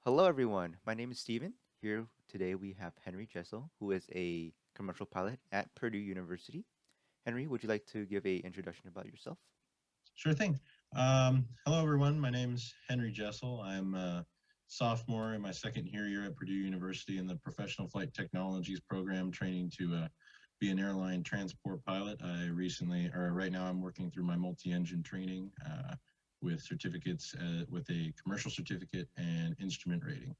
Hello, everyone. My name is Steven. Here today we have Henry Jessel, who is a commercial pilot at Purdue University. Henry, would you like to give a introduction about yourself? Sure thing. Hello, everyone. My name's Henry Jessel. I'm a sophomore in my second year at Purdue University in the Professional Flight Technologies program, training to be an airline transport pilot. Right now, I'm working through my multi-engine training with certificates, with a commercial certificate and instrument rating.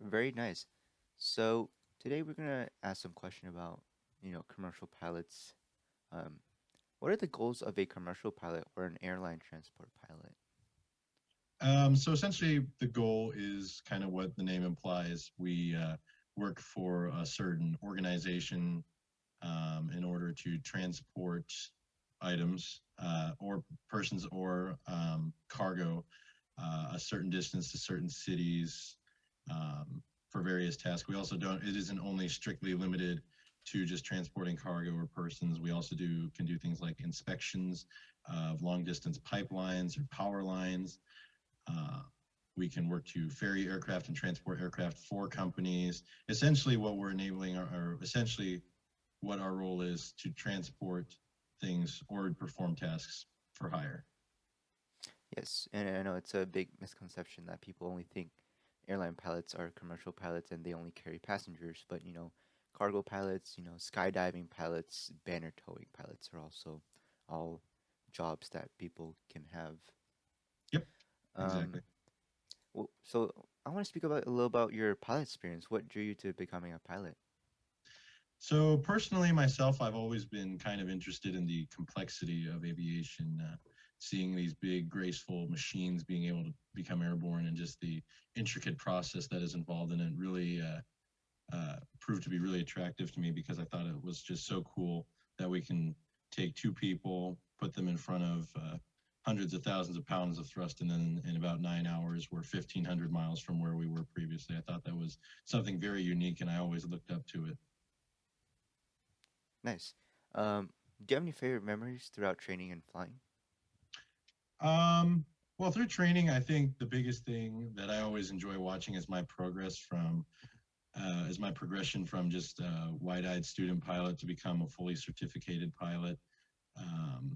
Very nice. So today we're gonna ask some question about commercial pilots. Um, what are the goals of a commercial pilot or an airline transport pilot? So essentially, the goal is kind of what the name implies. We work for a certain organization in order to transport items or persons or cargo a certain distance to certain cities for various tasks. We also don't. It isn't only strictly limited to just transporting cargo or persons. We also can do things like inspections of long distance pipelines or power lines. Uh, we can work to ferry aircraft and transport aircraft for companies. Essentially, what we're enabling are essentially what our role is to transport things or perform tasks for hire. Yes, and I know it's a big misconception that people only think airline pilots are commercial pilots and they only carry passengers, but cargo pilots, skydiving pilots, banner towing pilots are also all jobs that people can have. Yep, Um, exactly. so I want to speak about a little about your pilot experience. What drew you to becoming a pilot? So personally, myself, I've always been kind of interested in the complexity of aviation, seeing these big, graceful machines being able to become airborne, and just the intricate process that is involved in it really proved to be really attractive to me because I thought it was just so cool that we can take two people, put them in front of hundreds of thousands of pounds of thrust, and then in about 9 hours, we're 1,500 miles from where we were previously. I thought that was something very unique, and I always looked up to it. Nice. Um, do you have any favorite memories throughout training and flying? Um, well, through training, I think the biggest thing that I always enjoy watching is my progression from just a wide-eyed student pilot to become a fully certificated pilot. Um,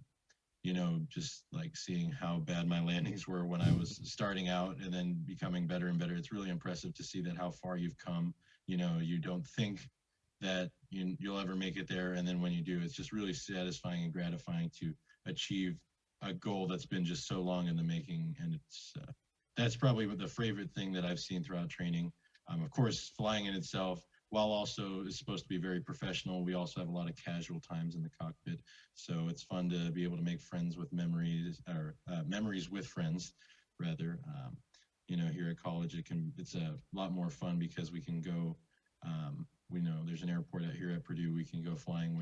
just like seeing how bad my landings were when I was starting out and then becoming better and better. It's really impressive to see that how far you've come. You don't think that you'll ever make it there. And then when you do, it's just really satisfying and gratifying to achieve a goal that's been just so long in the making. And that's probably the favorite thing that I've seen throughout training. Of course, flying in itself, while also is supposed to be very professional, we also have a lot of casual times in the cockpit. So it's fun to be able to make friends with memories, or memories with friends, rather. Here at college, it's a lot more fun because we can go. We know there's an airport out here at Purdue. We can go flying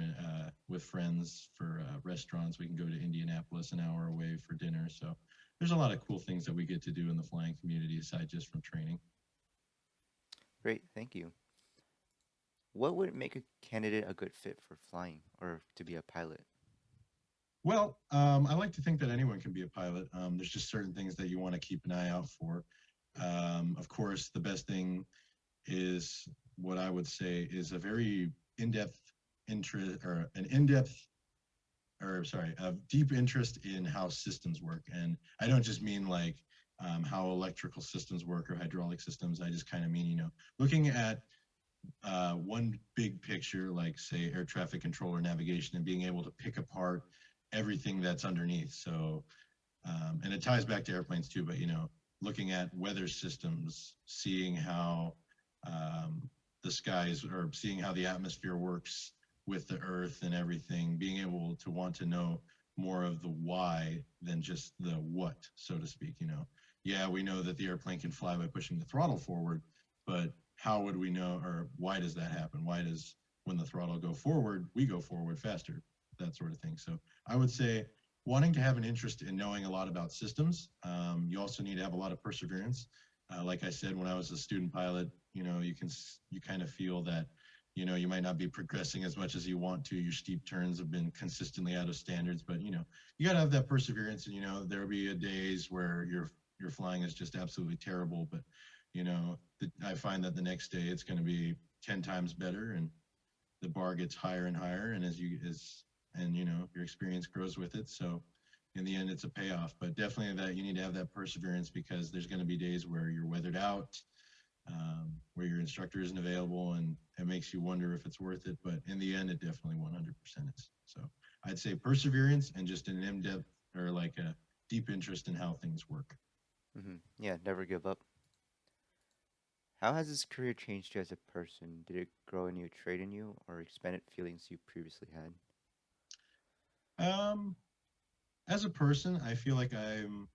with friends for restaurants. We can go to Indianapolis, an hour away, for dinner. So there's a lot of cool things that we get to do in the flying community aside just from training. Great, thank you. What would make a candidate a good fit for flying or to be a pilot? Well, I like to think that anyone can be a pilot. There's just certain things that you want to keep an eye out for. Of course, the best thing is what I would say is a very in-depth interest, or an in-depth, or sorry, a deep interest in how systems work. And I don't just mean like how electrical systems work or hydraulic systems. I just kind of mean, looking at one big picture, like say air traffic control or navigation, and being able to pick apart everything that's underneath. So, and it ties back to airplanes too, but looking at weather systems, seeing how the skies, or seeing how the atmosphere works with the earth and everything, being able to want to know more of the why than just the what, so to speak. Yeah, we know that the airplane can fly by pushing the throttle forward, but how would we know, or why does that happen? Why does, when the throttle go forward, we go forward faster? That sort of thing. So I would say wanting to have an interest in knowing a lot about systems. You also need to have a lot of perseverance. Like I said, when I was a student pilot, you kind of feel that you might not be progressing as much as you want to. Your steep turns have been consistently out of standards, but you got to have that perseverance, and there'll be days where your flying is just absolutely terrible, but I find that the next day it's going to be 10 times better, and the bar gets higher and higher, and your experience grows with it. So in the end, it's a payoff. But definitely that you need to have that perseverance, because there's going to be days where you're weathered out, where your instructor isn't available, and it makes you wonder if it's worth it. But in the end, it definitely 100% is. So I'd say perseverance and just an in-depth, or like a deep interest in how things work. Yeah, never give up. How has this career changed you as a person? Did it grow a new trait in you or expanded feelings you previously had? Um, as a person, I feel like I'm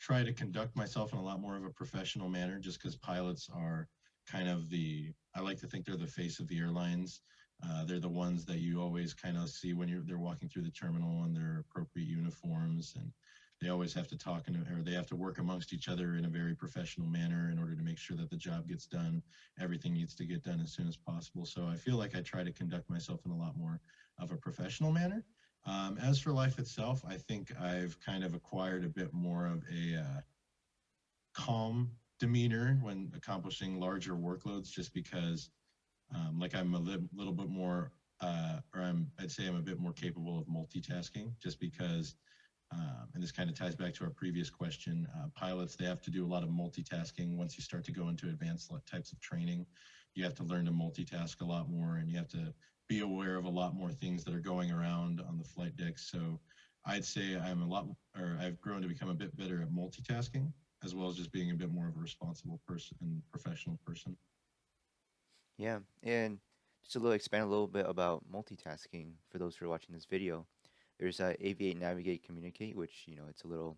try to conduct myself in a lot more of a professional manner, just because pilots are kind of I like to think they're the face of the airlines. They're the ones that you always kind of see when they're walking through the terminal in their appropriate uniforms, and they always have to talk or they have to work amongst each other in a very professional manner in order to make sure that the job gets done. Everything needs to get done as soon as possible. So I feel like I try to conduct myself in a lot more of a professional manner. As for life itself, I think I've kind of acquired a bit more of a calm demeanor when accomplishing larger workloads, just because, like, I'm little bit more, I'd say I'm a bit more capable of multitasking, just because, and this kind of ties back to our previous question. Pilots, they have to do a lot of multitasking once you start to go into advanced types of training. You have to learn to multitask a lot more, and you have to be aware of a lot more things that are going around on the flight deck. So I'd say I've grown to become a bit better at multitasking, as well as just being a bit more of a responsible person and professional person. Yeah, and just a little expand a little bit about multitasking for those who are watching this video. There's aviate, navigate, communicate, which it's a little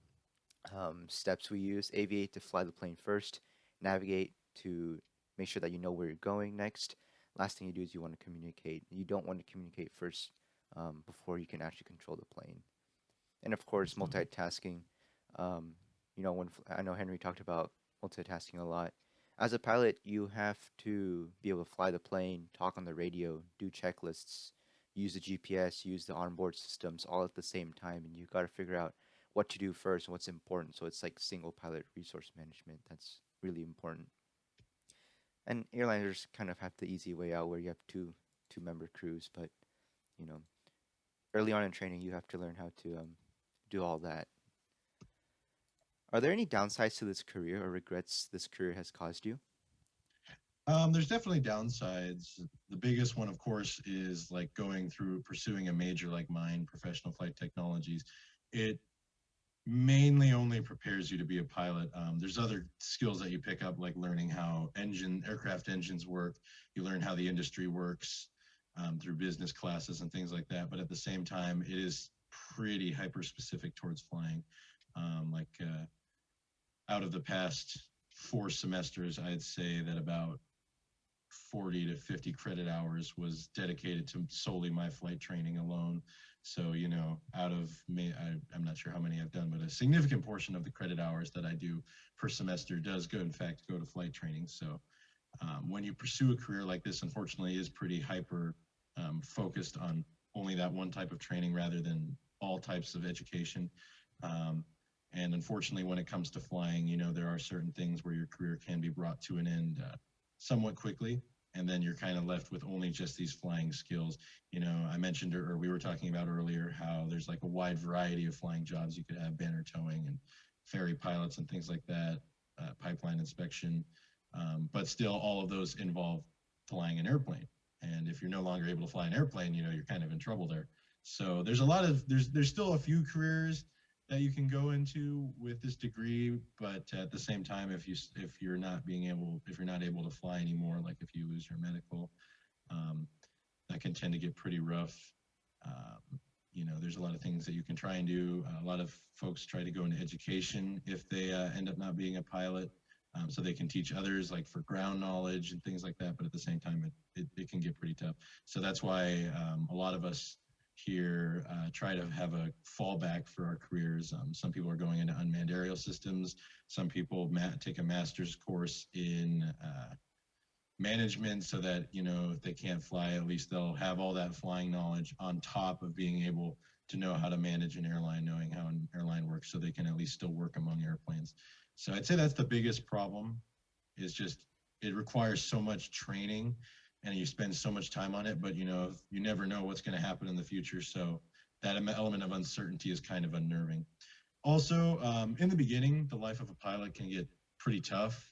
steps we use. Aviate to fly the plane first, navigate to make sure that you know where you're going next. Last thing you do is you want to communicate. You don't want to communicate first before you can actually control the plane. And of course, Absolutely. multitasking. Um, I know Henry talked about multitasking a lot. As a pilot, you have to be able to fly the plane, talk on the radio, do checklists, use the GPS, use the onboard systems all at the same time, and you got to figure out what to do first and what's important. So it's like single pilot resource management. That's really important. And airliners kind of have the easy way out where you have two member crews, but you know, early on in training, you have to learn how to do all that. Are there any downsides to this career or regrets this career has caused you? There's definitely downsides. The biggest one, of course, is like going through pursuing a major like mine, professional flight technologies. It mainly only prepares you to be a pilot. There's other skills that you pick up, like learning how aircraft engines work. You learn how the industry works through business classes and things like that. But at the same time, it is pretty hyper specific towards flying. Out of the past 4 semesters, I'd say that about 40 to 50 credit hours was dedicated to solely my flight training alone. So, out of me, I'm not sure how many I've done, but a significant portion of the credit hours that I do per semester does go, in fact, go to flight training. So, when you pursue a career like this, unfortunately, is pretty hyper focused on only that one type of training rather than all types of education. Um, and unfortunately, when it comes to flying, there are certain things where your career can be brought to an end somewhat quickly. And then you're kind of left with only just these flying skills. I mentioned, or we were talking about earlier, how there's like a wide variety of flying jobs. You could have banner towing and ferry pilots and things like that, pipeline inspection. But still, all of those involve flying an airplane. And if you're no longer able to fly an airplane, you're kind of in trouble there. So there's still a few careers that you can go into with this degree, but at the same time, if you're not able to fly anymore, like if you lose your medical, um, that can tend to get pretty rough. There's a lot of things that you can try and do. A lot of folks try to go into education if they end up not being a pilot, so they can teach others, like for ground knowledge and things like that. But at the same time, it can get pretty tough. So that's why a lot of us here try to have a fallback for our careers. Some people are going into unmanned aerial systems. Some people take a master's course in management, so that if they can't fly, at least they'll have all that flying knowledge on top of being able to know how to manage an airline, knowing how an airline works, so they can at least still work among airplanes. So I'd say that's the biggest problem, is just it requires so much training and you spend so much time on it, but you never know what's going to happen in the future. So that element of uncertainty is kind of unnerving. Also, in the beginning, the life of a pilot can get pretty tough.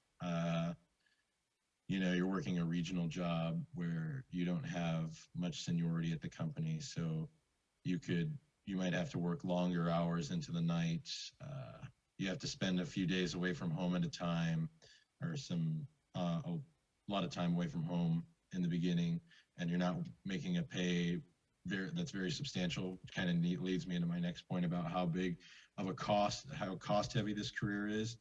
You're working a regional job where you don't have much seniority at the company, so you could you might have to work longer hours into the night. You have to spend a few days away from home at a time, or a lot of time away from home in the beginning, and you're not making a pay that's very substantial. Which kind of leads me into my next point about how cost heavy this career is.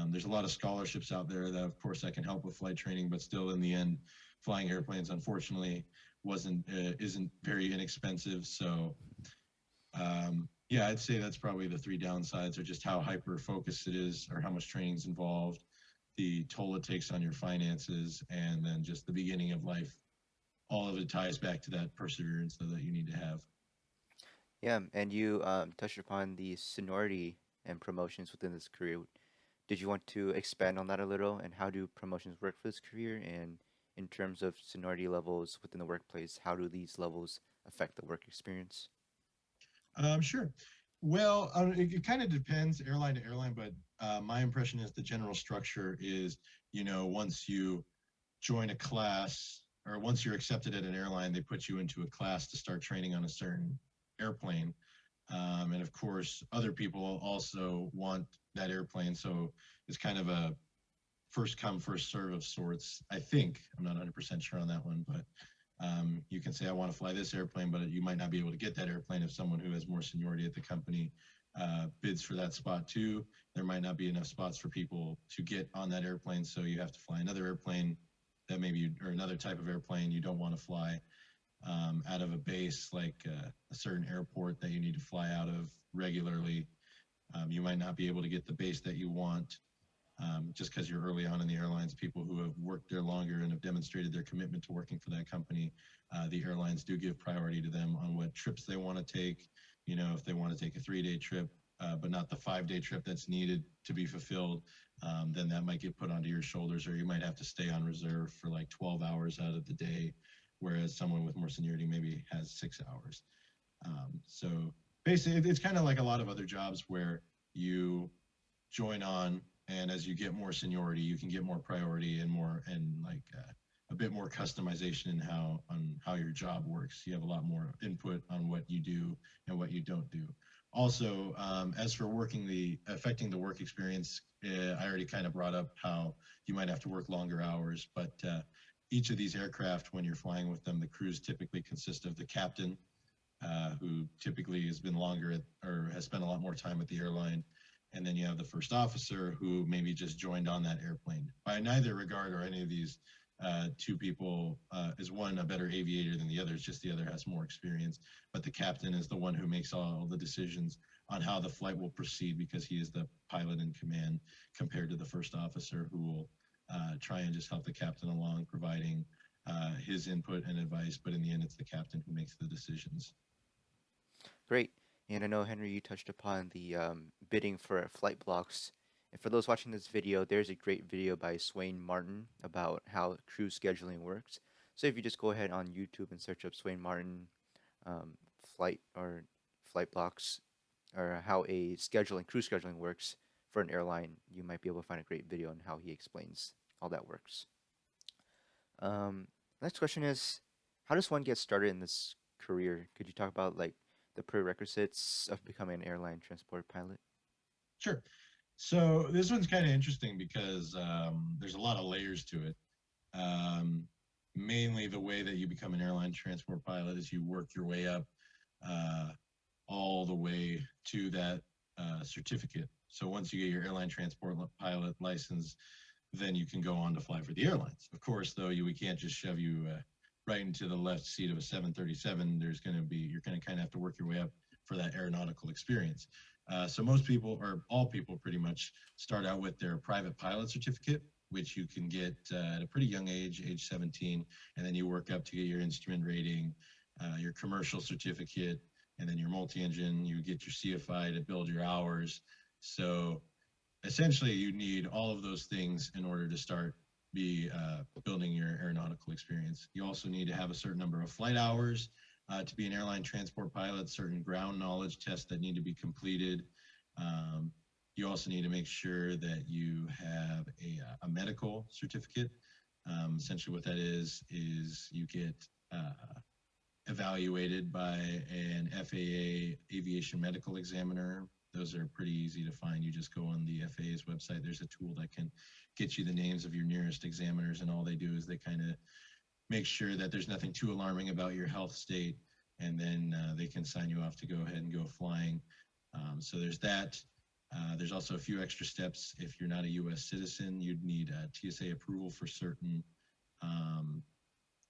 There's a lot of scholarships out there that, of course, that can help with flight training, but still, in the end, flying airplanes, unfortunately, wasn't isn't very inexpensive. So, yeah, I'd say that's probably the three downsides, are just how hyper focused it is, or how much training is involved, the toll it takes on your finances, and then just the beginning of life. All of it ties back to that perseverance that you need to have. Yeah, and you touched upon the seniority and promotions within this career. Did you want to expand on that a little, and how do promotions work for this career? And in terms of seniority levels within the workplace, how do these levels affect the work experience? Sure. Well, it kind of depends airline to airline, but my impression is the general structure is, once you join a class, or once you're accepted at an airline, they put you into a class to start training on a certain airplane. And of course, other people also want that airplane. So it's kind of a first come, first serve of sorts. I think, I'm not 100% sure on that one, but you can say, I want to fly this airplane, but you might not be able to get that airplane if someone who has more seniority at the company bids for that spot too. There might not be enough spots for people to get on that airplane. So you have to fly another airplane that or another type of airplane you don't want to fly out of a base, like a certain airport that you need to fly out of regularly. You might not be able to get the base that you want just because you're early on in the airlines. People who have worked there longer and have demonstrated their commitment to working for that company, the airlines do give priority to them on what trips they want to take. If they want to take a 3-day trip, but not the 5-day trip that's needed to be fulfilled, then that might get put onto your shoulders, or you might have to stay on reserve for like 12 hours out of the day, whereas someone with more seniority maybe has 6 hours. So basically, it's kind of like a lot of other jobs where you join on, and as you get more seniority, you can get more priority and a bit more customization in how your job works. You have a lot more input on what you do and what you don't do. Also, as for affecting the work experience, I already kind of brought up how you might have to work longer hours, but each of these aircraft, when you're flying with them, the crews typically consist of the captain, who typically has been or has spent a lot more time at the airline. And then you have the first officer, who maybe just joined on that airplane. By neither regard or any of these two people is one a better aviator than the other. It's just the other has more experience. But the captain is the one who makes all the decisions on how the flight will proceed, because he is the pilot in command, compared to the first officer, who will try and just help the captain along, providing his input and advice. But in the end, it's the captain who makes the decisions. Great. And I know, Henry, you touched upon the bidding for flight blocks. And for those watching this video, there's a great video by Swain Martin about how crew scheduling works. So if you just go ahead on YouTube and search up Swain Martin um, flight blocks, or how a crew scheduling works for an airline, you might be able to find a great video on how he explains how that works. Next question is, how does one get started in this career? Could you talk about like the prerequisites of becoming an airline transport pilot? Sure. So this one's kind of interesting because there's a lot of layers to it. Um, Mainly, the way that you become an airline transport pilot is you work your way up uh, all the way to that certificate. So once you get your airline transport pilot license, then you can go on to fly for the airlines. Of course, though, we can't just shove you right into the left seat of a 737. You're going to kind of have to work your way up for that aeronautical experience. So most people, or all people pretty much, start out with their private pilot certificate, which you can get at a pretty young age 17, and then you work up to get your instrument rating, your commercial certificate, and then your multi-engine, you get your CFI to build your hours. So essentially, you need all of those things in order to start building your aeronautical experience. You also need to have a certain number of flight hours to be an airline transport pilot, certain ground knowledge tests that need to be completed. Um, you also need to make sure that you have a medical certificate. Essentially, what that is you get evaluated by an FAA aviation medical examiner. Those are pretty easy to find. You just go on the FAA's website. There's a tool that can get you the names of your nearest examiners, and all they do is they kind of make sure that there's nothing too alarming about your health state, and then they can sign you off to go ahead and go flying. So there's that. There's also a few extra steps. If you're not a U.S. citizen, you'd need TSA approval um,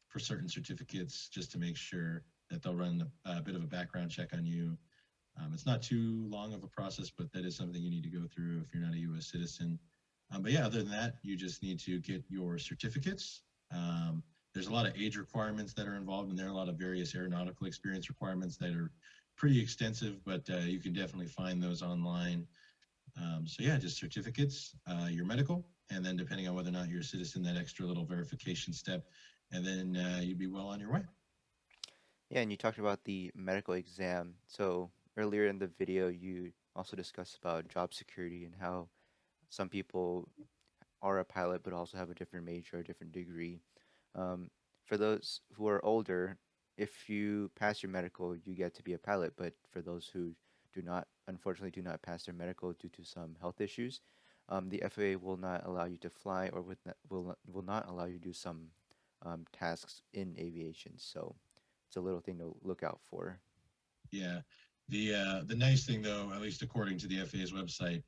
for certain certificates, just to make sure that they'll run a bit of a background check on you. It's not too long of a process, but that is something you need to go through if you're not a U.S. citizen. But yeah, other than that, you just need to get your certificates. There's a lot of age requirements that are involved, and there are a lot of various aeronautical experience requirements that are pretty extensive, but you can definitely find those online. So yeah, just certificates, your medical, and then depending on whether or not you're a citizen, that extra little verification step, and then you'd be well on your way. Yeah, and you talked about the medical exam. So earlier in the video, you also discussed about job security and how some people are a pilot but also have a different major, a different degree. Um, for those who are older, if you pass your medical, you get to be a pilot. But for those who do not, unfortunately, do not pass their medical due to some health issues, the FAA will not allow you to fly, or will not allow you to do some tasks in aviation. So it's a little thing to look out for. Yeah. The nice thing, though, at least according to the FAA's website,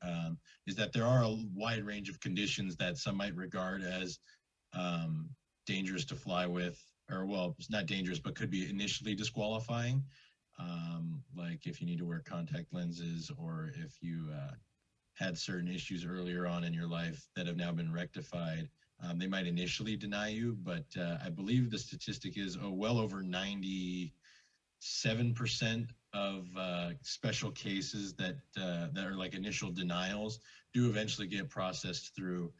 is that there are a wide range of conditions that some might regard as um, dangerous to fly with, or well, it's not dangerous, but could be initially disqualifying. Like if you need to wear contact lenses, or if you had certain issues earlier on in your life that have now been rectified. They might initially deny you, but I believe the statistic is well over 97% of special cases that are like initial denials do eventually get processed through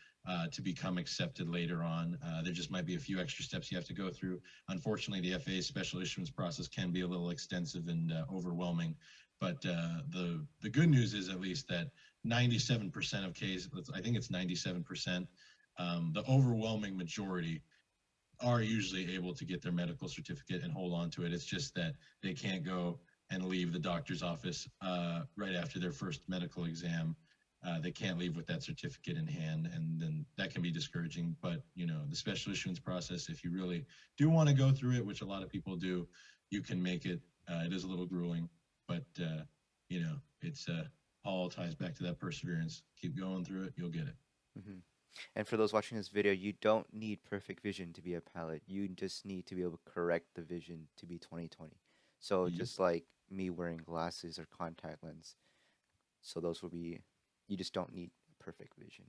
to become accepted later on. There just might be a few extra steps you have to go through. Unfortunately, the FAA special issuance process can be a little extensive and overwhelming. But the good news is at least that 97% of cases, I think it's 97%, the overwhelming majority are usually able to get their medical certificate and hold on to it. It's just that they can't go and leave the doctor's office right after their first medical exam. They can't leave with that certificate in hand, and then that can be discouraging. But the special issuance process, if you really do want to go through it, which a lot of people do, you can make it. It is a little grueling, but it's all ties back to that perseverance. Keep going through it, you'll get it. Hmm. And for those watching this video, you don't need perfect vision to be a pilot. You just need to be able to correct the vision to be 20/20. So Yep. just like me wearing glasses or contact lens. So those will be, you just don't need perfect vision.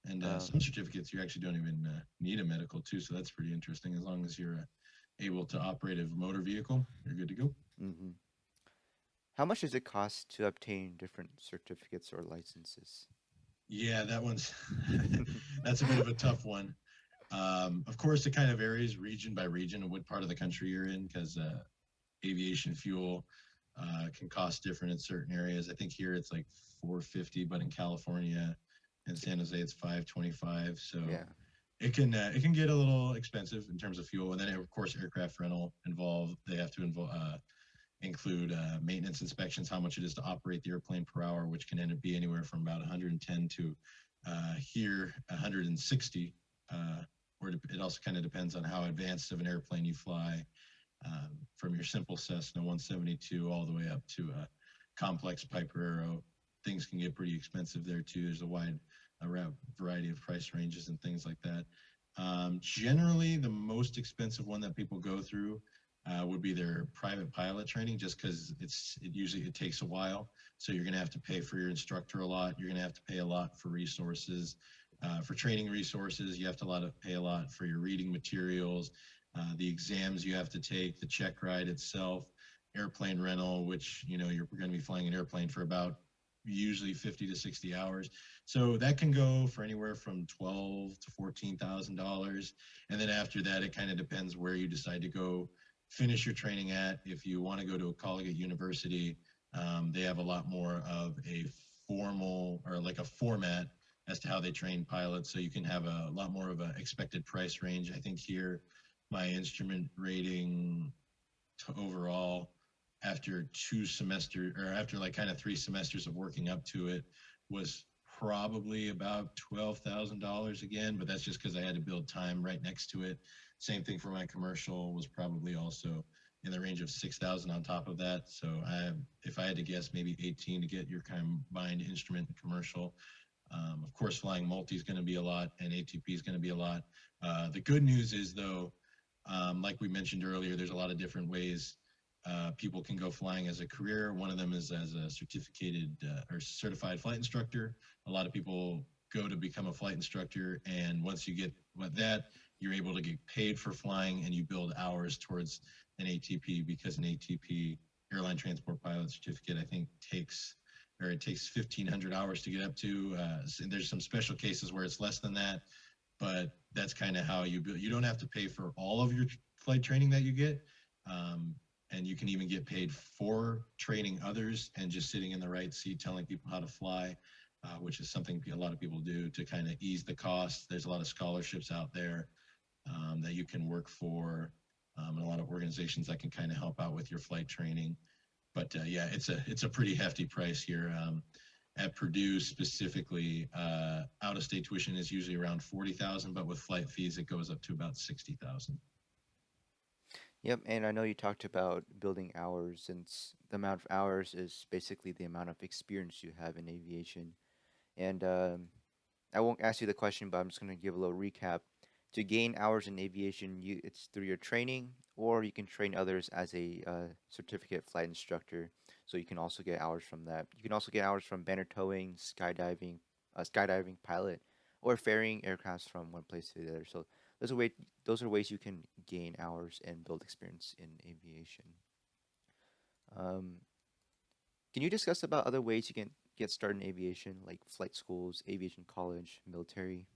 And Um, some certificates you actually don't even need a medical too, so that's pretty interesting. As long as you're able to operate a motor vehicle, you're good to go. mhm. How much does it cost to obtain different certificates or licenses? Yeah, that one's that's a bit of a tough one. Of course, it kind of varies region by region and what part of the country you're in, because aviation fuel can cost different in certain areas. I think here it's like 450, but in California and San Jose it's 525. So Yeah. it can get a little expensive in terms of fuel, and then of course aircraft rental involved. They have to include maintenance inspections, how much it is to operate the airplane per hour, which can end up be anywhere from about 110 to here 160. Or it also kind of depends on how advanced of an airplane you fly, from your simple Cessna 172 all the way up to a complex Piper Arrow. Things can get pretty expensive there too. There's a wide variety of price ranges and things like that. Generally, the most expensive one that people go through would be their private pilot training, just because it takes a while. So you're going to have to pay for your instructor a lot. You're going to have to pay a lot for resources, for training resources. You have to pay a lot for your reading materials, the exams you have to take, the check ride itself. airplane rental, which you're going to be flying an airplane for about usually 50 to 60 hours. So that can go for anywhere from 12 to $14,000. And then after that, it kind of depends where you decide to go finish your training at. If you want to go to a Collegiate University, they have a lot more of a formal or like a format as to how they train pilots. So you can have a lot more of an expected price range. I think here, my instrument rating to overall after 2 semesters or after like kind of 3 semesters of working up to it was probably about $12,000 again, but that's just because I had to build time right next to it. Same thing for my commercial was probably also in the range of 6,000 on top of that. So if I had to guess, maybe 18 to get your combined instrument and commercial. Of course, flying multi is going to be a lot, and ATP is going to be a lot. The good news is, though, like we mentioned earlier, there's a lot of different ways people can go flying as a career. One of them is as a certificated or certified flight instructor. A lot of people go to become a flight instructor, and once you get that, you're able to get paid for flying, and you build hours towards an ATP because an ATP airline transport pilot certificate, I think, it takes 1,500 hours to get up to. And there's some special cases where it's less than that, but that's kind of how you build. You don't have to pay for all of your flight training that you get, um, and you can even get paid for training others and just sitting in the right seat telling people how to fly, which is something a lot of people do to kind of ease the cost. There's a lot of scholarships out there that you can work for, and a lot of organizations that can kind of help out with your flight training. But yeah, it's a pretty hefty price here. At Purdue specifically, out of state tuition is usually around 40,000, but with flight fees, it goes up to about 60,000. Yep, and I know you talked about building hours, since the amount of hours is basically the amount of experience you have in aviation. And I won't ask you the question, but I'm just going to give a little recap. To gain hours in aviation, it's through your training, or you can train others as a certificate flight instructor. So you can also get hours from that. You can also get hours from banner towing, skydiving pilot, or ferrying aircrafts from one place to the other. So those are ways you can gain hours and build experience in aviation. Um, can you discuss about other ways you can get started in aviation, like flight schools, aviation college, military?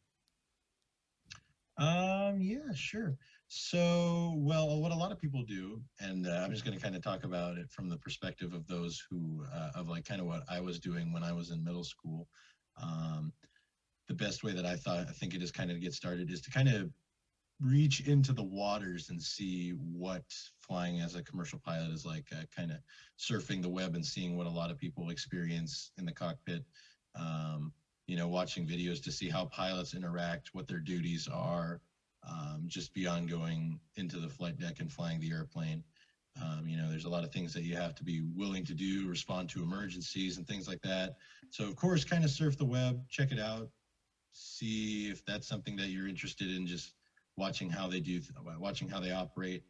Yeah, sure. So, well, what a lot of people do, and I'm just going to kind of talk about it from the perspective of those who, of like kind of what I was doing when I was in middle school. Um, the best way that I think it is kind of to get started is to kind of reach into the waters and see what flying as a commercial pilot is like, kind of surfing the web and seeing what a lot of people experience in the cockpit. Um, Watching videos to see how pilots interact, what their duties are, just beyond going into the flight deck and flying the airplane. There's a lot of things that you have to be willing to do, respond to emergencies and things like that. So, of course, kind of surf the web, check it out, see if that's something that you're interested in, just watching how they operate.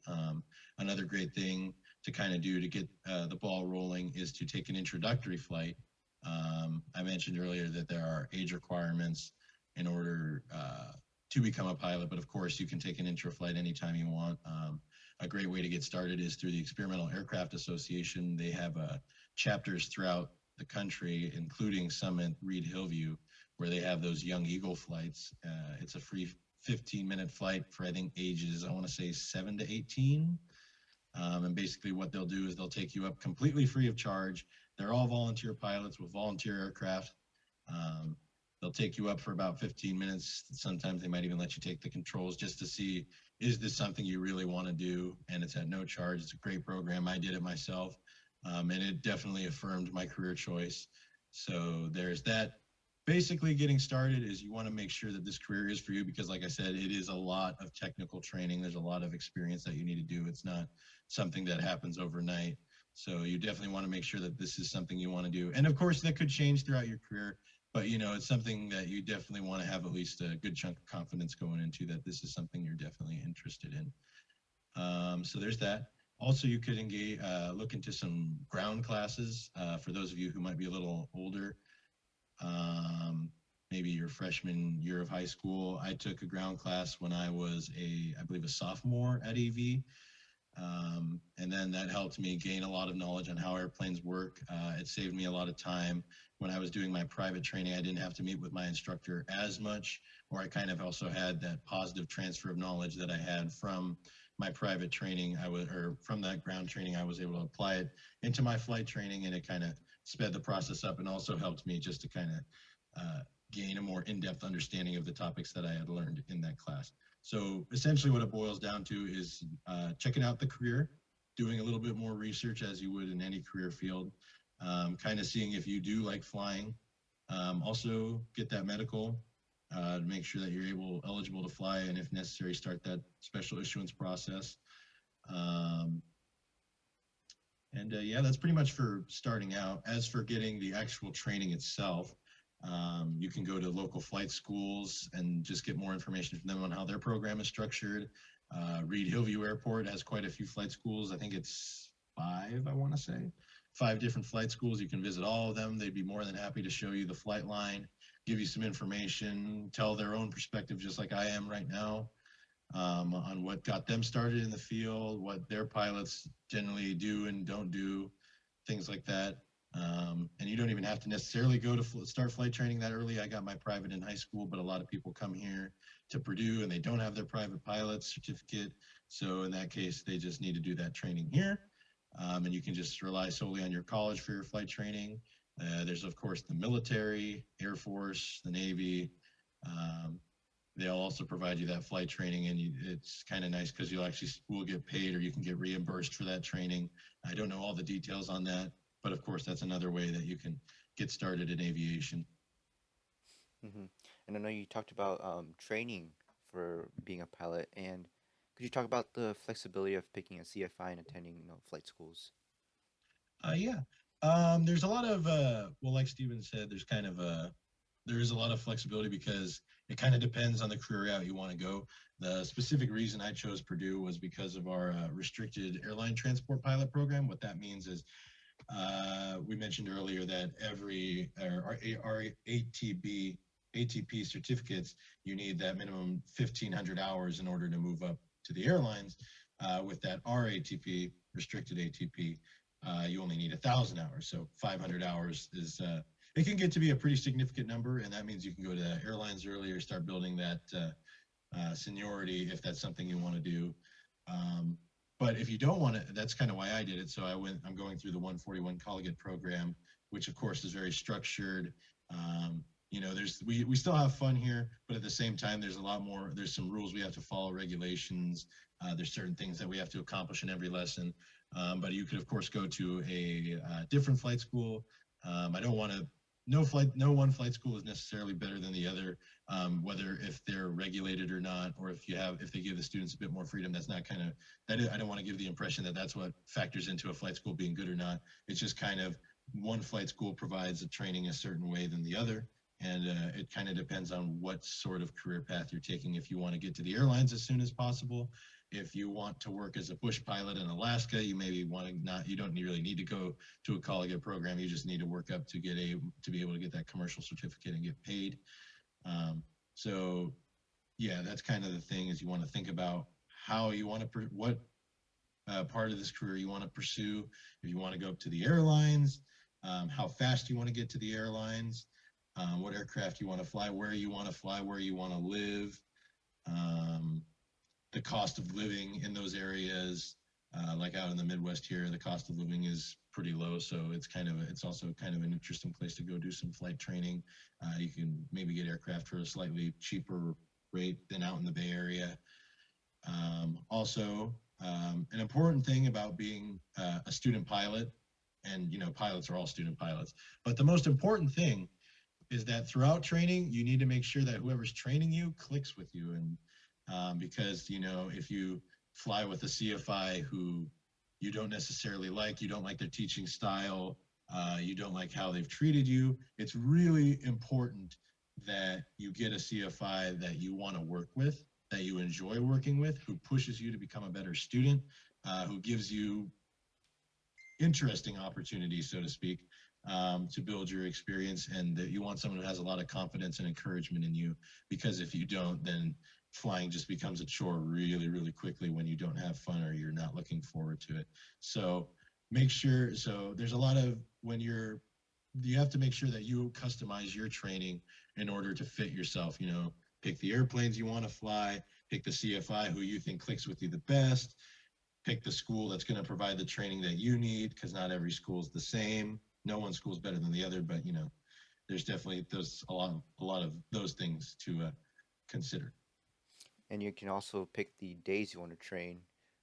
Another great thing to kind of do to get the ball rolling is to take an introductory flight. I mentioned earlier that there are age requirements in order to become a pilot, but of course you can take an intro flight anytime you want. A great way to get started is through the Experimental Aircraft Association. They have chapters throughout the country, including some at Reed Hillview, where they have those Young Eagle flights. It's a free 15-minute flight for, I think, ages, I want to say 7 to 18. And basically, what they'll do is they'll take you up completely free of charge. They're all volunteer pilots with volunteer aircraft. Um, they'll take you up for about 15 minutes. Sometimes they might even let you take the controls just to see, is this something you really want to do? And it's at no charge. It's a great program. I did it myself, and it definitely affirmed my career choice. So there's that. Basically, getting started is you want to make sure that this career is for you because, like I said, it is a lot of technical training. There's a lot of experience that you need to do. It's not something that happens overnight. So you definitely want to make sure that this is something you want to do. And of course, that could change throughout your career, but it's something that you definitely want to have at least a good chunk of confidence going into, that this is something you're definitely interested in. So there's that. Also, you could look into some ground classes for those of you who might be a little older. Um, Maybe your freshman year of high school. I took a ground class when I was I believe, a sophomore at AV. And then that helped me gain a lot of knowledge on how airplanes work. It saved me a lot of time. When I was doing my private training, I didn't have to meet with my instructor as much, or I kind of also had that positive transfer of knowledge that I had from my private training. Or from that ground training, I was able to apply it into my flight training, and it kind of sped the process up and also helped me just to kind of uh, gain a more in-depth understanding of the topics that I had learned in that class. So essentially, what it boils down to is checking out the career, doing a little bit more research as you would in any career field, kind of seeing if you do like flying. Also, get that medical to make sure that you're eligible to fly, and if necessary, start that special issuance process. Um, and yeah, that's pretty much for starting out. As for getting the actual training itself, you can go to local flight schools and just get more information from them on how their program is structured. Reed Hillview Airport has quite a few flight schools. I think it's five, I want to say. Five different flight schools. You can visit all of them. They'd be more than happy to show you the flight line, give you some information, tell their own perspective, just like I am right now, on what got them started in the field, what their pilots generally do and don't do, things like that. And you don't even have to necessarily go to start flight training that early. I got my private in high school, but a lot of people come here to Purdue and they don't have their private pilot certificate. So in that case, they just need to do that training here. And you can just rely solely on your college for your flight training. There's, of course, the military, Air Force, the Navy. Um, they'll also provide you that flight training, and it's kind of nice because you'll actually will get paid or you can get reimbursed for that training. I don't know all the details on that, but of course that's another way that you can get started in aviation. Hmm. And I know you talked about training for being a pilot, and could you talk about the flexibility of picking a CFI and attending, flight schools? Yeah, there's a lot of well, like Steven said, there is a lot of flexibility because it kind of depends on the career route you want to go. The specific reason I chose Purdue was because of our restricted airline transport pilot program. What that means is we mentioned earlier that our ATP certificates, you need that minimum 1,500 hours in order to move up to the airlines. With that RATP, restricted ATP, you only need 1,000 hours. So 500 hours is it can get to be a pretty significant number, and that means you can go to airlines earlier, start building that seniority if that's something you want to do. Um, but if you don't want to, that's kind of why I did it. So I'm going through the 141 Collegiate program, which of course is very structured. We still have fun here, but at the same time, there's some rules we have to follow, regulations. There's certain things that we have to accomplish in every lesson. But you could, of course, go to a different flight school. I don't want to. No one flight school is necessarily better than the other. Whether if they're regulated or not, or if they give the students a bit more freedom. That's not kind of I don't want to give the impression that that's what factors into a flight school being good or not. It's just kind of one flight school provides a training a certain way than the other, and it kind of depends on what sort of career path you're taking. If you want to get to the airlines as soon as possible, if you want to work as a bush pilot in Alaska, you maybe want to not. You don't really need to go to a collegiate program. You just need to work up to be able to get that commercial certificate and get paid. So yeah, that's kind of the thing is you want to think about how you want to what part of this career you want to pursue. If you want to go up to the airlines, how fast you want to get to the airlines, what aircraft you want to fly, where you want to fly, where you want to live, um, the cost of living in those areas. Like out in the Midwest here, the cost of living is pretty low, so it's also kind of an interesting place to go do some flight training. You can maybe get aircraft for a slightly cheaper rate than out in the Bay Area. Also, an important thing about being a student pilot, and pilots are all student pilots, but the most important thing is that throughout training, you need to make sure that whoever's training you clicks with you, and because if you fly with a CFI who you don't necessarily like, you don't like their teaching style, you don't like how they've treated you, it's really important that you get a CFI that you want to work with, that you enjoy working with, who pushes you to become a better student, who gives you interesting opportunities, so to speak, to build your experience, and that you want someone who has a lot of confidence and encouragement in you. Because if you don't, then flying just becomes a chore really, really quickly when you don't have fun or you're not looking forward to it. So make sure, so there's a lot of when you have to make sure that you customize your training in order to fit yourself. Pick the airplanes you want to fly, pick the CFI who you think clicks with you the best, pick the school that's going to provide the training that you need, because not every school is the same. No one school is better than the other, but there's definitely those a lot of those things to consider. And you can also pick the days you want to train.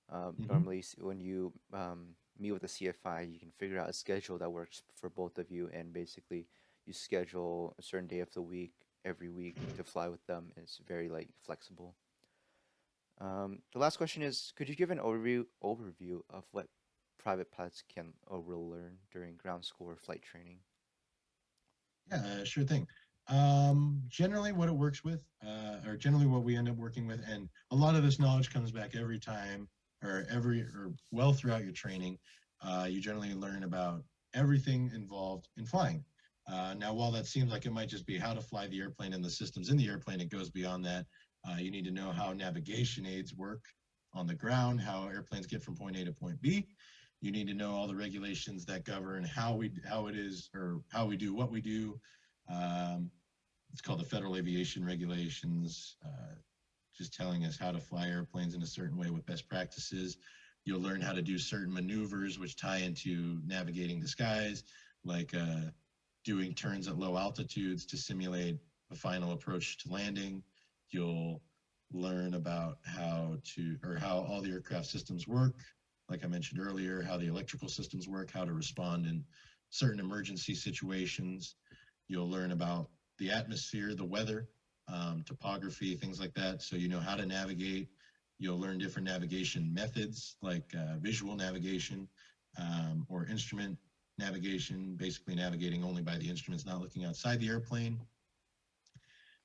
Hmm. Normally, when you meet with the CFI, you can figure out a schedule that works for both of you, and basically you schedule a certain day of the week every week to fly with them. And it's very like flexible. The last question is: could you give an overview of what private pilots can or will learn during ground school or flight training? Yeah, sure thing. Generally, what it works with, or generally what we end up working with, and a lot of this knowledge comes back every time, or well throughout your training. You generally learn about everything involved in flying. Now, while that seems like it might just be how to fly the airplane and the systems in the airplane, it goes beyond that. You need to know how navigation aids work on the ground, how airplanes get from point A to point B. You need to know all the regulations that govern how it is or how we do what we do. um, it's called the Federal Aviation Regulations, just telling us how to fly airplanes in a certain way with best practices. You'll learn how to do certain maneuvers which tie into navigating the skies, like doing turns at low altitudes to simulate a final approach to landing. You'll learn about how all the aircraft systems work, like I mentioned earlier, how the electrical systems work, how to respond in certain emergency situations. You'll learn about the atmosphere, the weather, topography, things like that. So you know how to navigate. You'll learn different navigation methods like visual navigation, or instrument navigation, basically navigating only by the instruments, not looking outside the airplane.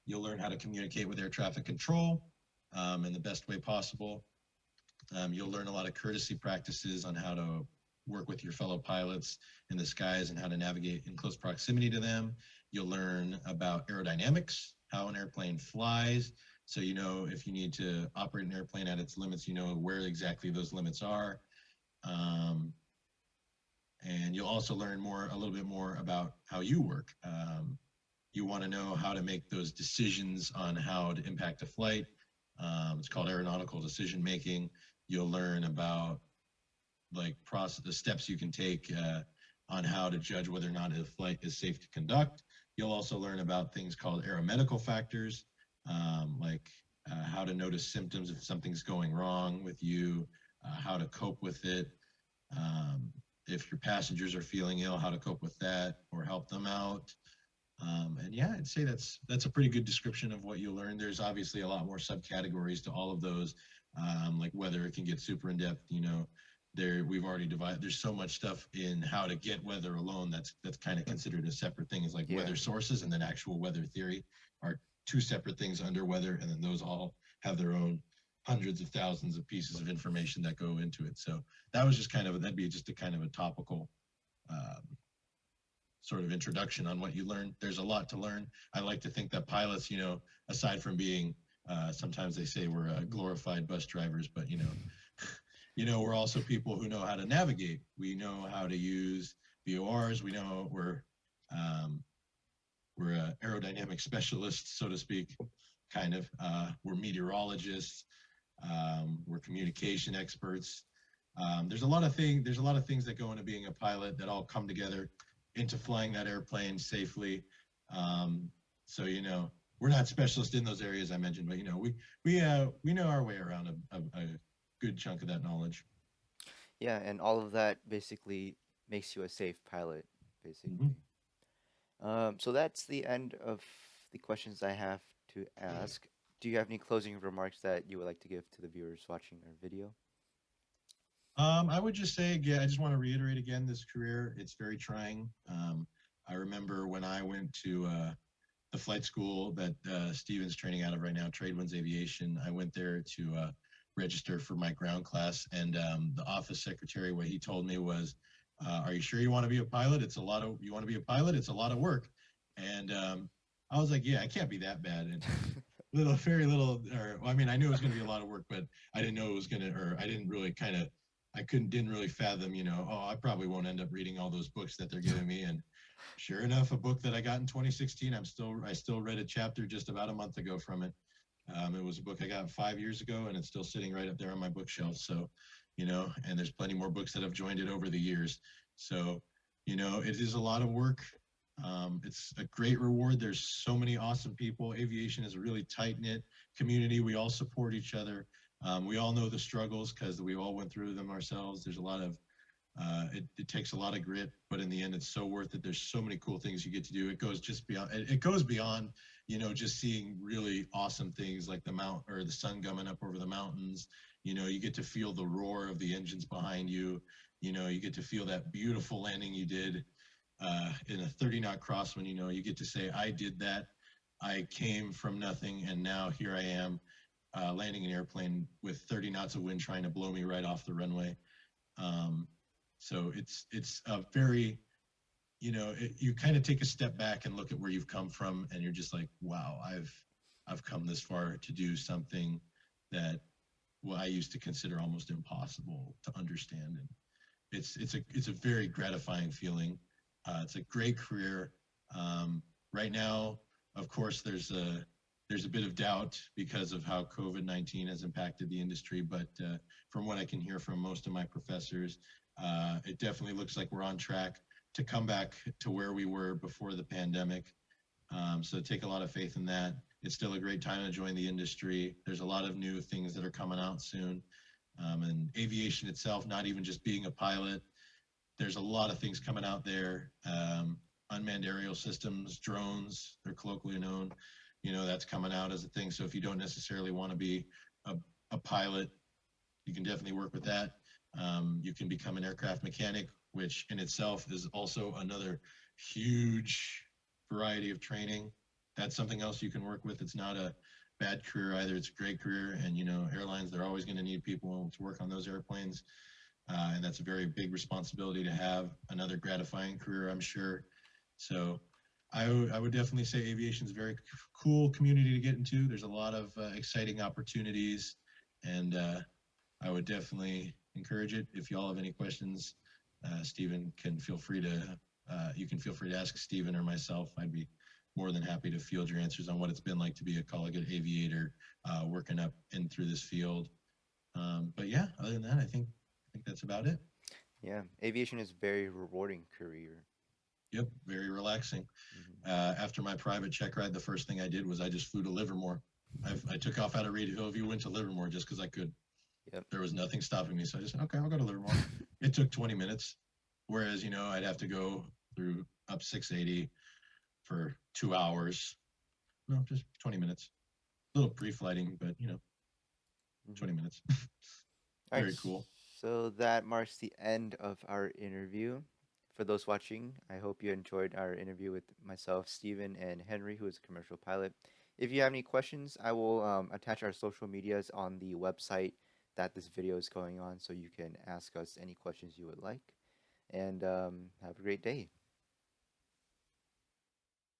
You'll learn how to communicate with air traffic control in the best way possible. You'll learn a lot of courtesy practices on how to work with your fellow pilots in the skies and how to navigate in close proximity to them. You'll learn about aerodynamics, how an airplane flies. So, if you need to operate an airplane at its limits, you know where exactly those limits are. Um, and you'll also learn a little bit more about how you work. You want to know how to make those decisions on how to impact a flight. It's called aeronautical decision making. You'll learn about the steps you can take on how to judge whether or not a flight is safe to conduct. You'll also learn about things called aeromedical factors, like how to notice symptoms if something's going wrong with you, how to cope with it. Um, if your passengers are feeling ill, how to cope with that or help them out. And yeah, I'd say that's a pretty good description of what you'll learn. There's obviously a lot more subcategories to all of those, like weather. It can get super in depth. We've already divided. There's so much stuff in how to get weather alone. That's kind of considered a separate thing. Is like Yeah. weather sources and then actual weather theory are two separate things under weather, and then those all have their own hundreds of thousands of pieces of information that go into it. So that'd be just a kind of a topical um, sort of introduction on what you learn. There's a lot to learn. I like to think that pilots, aside from being, sometimes they say we're glorified bus drivers, but we're also people who know how to navigate. We know how to use VORs. We know um, we're aerodynamic specialists, so to speak. Kind of. We're meteorologists. We're communication experts. There's a lot of things. There's a lot of things that go into being a pilot that all come together into flying that airplane safely. So we're not specialists in those areas I mentioned, but we know our way around a good chunk of that knowledge. Yeah, and all of that basically makes you a safe pilot, Mm-hmm. basically. So that's the end of the questions I have to ask. Do you have any closing remarks that you would like to give to the viewers watching our video? I would just say, again, I just want to reiterate again, this career, it's very trying. I remember when I went to the flight school that Steven's training out of right now, Tradewinds Aviation. I went there to register for my ground class, and the office secretary, what he told me was, "Are you sure you want to be a pilot? You want to be a pilot? It's a lot of work." And I was like, "Yeah, I can't be that bad." And very little, or well, I mean, I knew it was going to be a lot of work, but I didn't know it was going to, or I didn't really kind of, I couldn't, didn't really fathom, oh, I probably won't end up reading all those books that they're giving me. And sure enough, a book that I got in 2016, I still read a chapter just about a month ago from it. It was a book I got 5 years ago, and it's still sitting right up there on my bookshelf. So, and there's plenty more books that have joined it over the years. So, it is a lot of work. It's a great reward. There's so many awesome people. Aviation is a really tight knit community. We all support each other. We all know the struggles because we all went through them ourselves. There's a lot of it takes a lot of grit, but in the end, it's so worth it. There's so many cool things you get to do. It goes just beyond. It goes beyond, just seeing really awesome things like the mount or the sun coming up over the mountains. You get to feel the roar of the engines behind you. You get to feel that beautiful landing you did in a 30 knot crosswind. You get to say, I did that. I came from nothing, and now here I am landing an airplane with 30 knots of wind trying to blow me right off the runway. Um, so it's a very, you kind of take a step back and look at where you've come from, and you're just like, wow, I've come this far to do something that what I used to consider almost impossible to understand. And it's a very gratifying feeling. It's a great career. Right now, of course, there's a bit of doubt because of how COVID-19 has impacted the industry. But from what I can hear from most of my professors, it definitely looks like we're on track to come back to where we were before the pandemic. So take a lot of faith in that. It's still a great time to join the industry. There's a lot of new things that are coming out soon. And aviation itself, not even just being a pilot, there's a lot of things coming out there. Unmanned aerial systems, drones, they're colloquially known. That's coming out as a thing. So if you don't necessarily want to be a pilot, you can definitely work with that. You can become an aircraft mechanic, which in itself is also another huge variety of training. That's something else you can work with. It's not a bad career either. It's a great career. And, airlines, they're always going to need people to work on those airplanes. And that's a very big responsibility to have. Another gratifying career, I'm sure. So I would definitely say aviation is a very cool community to get into. There's a lot of exciting opportunities, and I would definitely encourage it. If y'all have any questions, Stephen can feel free to you can feel free to ask Stephen or myself. I'd be more than happy to field your answers on what it's been like to be a collegiate aviator, working up in through this field. But yeah, other than that, I think that's about it. Yeah, aviation is a very rewarding career. Yep, very relaxing. Hmm. After my private check ride, the first thing I did was I just flew to Livermore. I took off out of Reed Hillview, went to Livermore just because I could. Yep. There was nothing stopping me, so I just said, okay, I'll go to Livermore. It took 20 minutes, whereas I'd have to go through up 680 for 2 hours. No, just 20 minutes. A little pre-flighting, but Hmm. 20 minutes. All right, Very cool. so that marks the end of our interview. For those watching, I hope you enjoyed our interview with myself, Stephen, and Henry, who is a commercial pilot. If you have any questions, I will attach our social medias on the website that this video is going on, so you can ask us any questions you would like. And have a great day.